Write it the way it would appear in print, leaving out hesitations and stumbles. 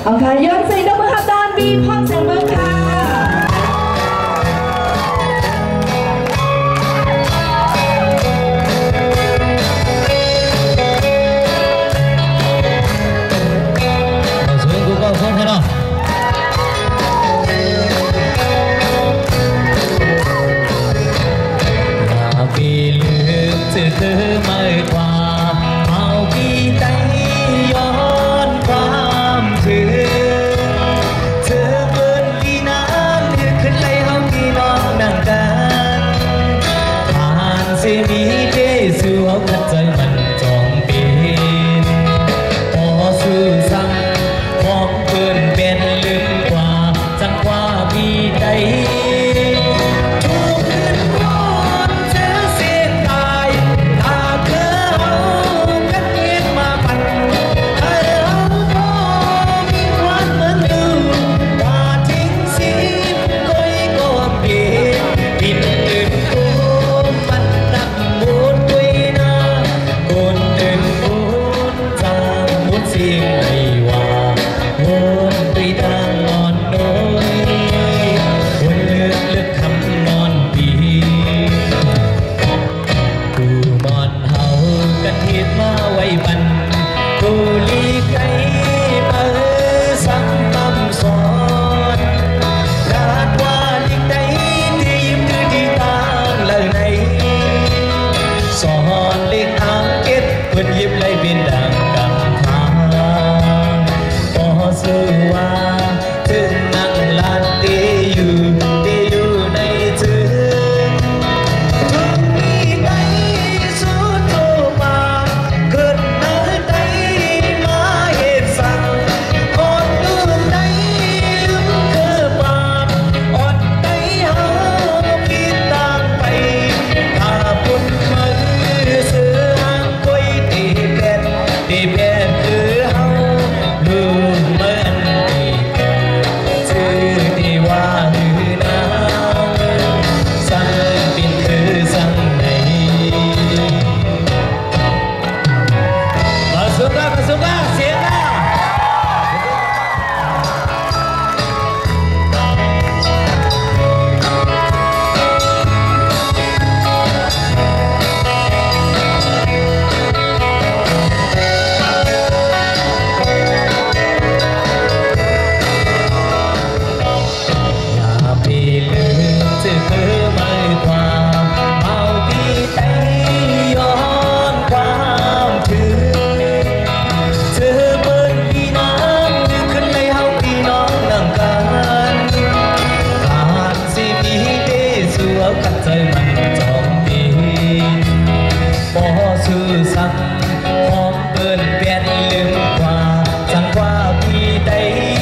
เอาค่ะย้อนใส่ดอกมือฮับดอนบีพร้อมเสียงมือค่ะเธอไม่ความเอาพี่ใจย้อนความเธอเปิดดีน้ำเธอขึ้นไหลห้องที่น้องนั่งกันผ่านเสียมีเจสู่เอาขัดใจมันจองเป็นพอสู่ซ้ำของเพิ่นเป็นลึกกว่าจังกว่าพี่ใจขัดใจมันจองดีพอซื่อสัตย์ของเปิ้นเปลี่ยนลืมกว่าจังว่าพี่ได้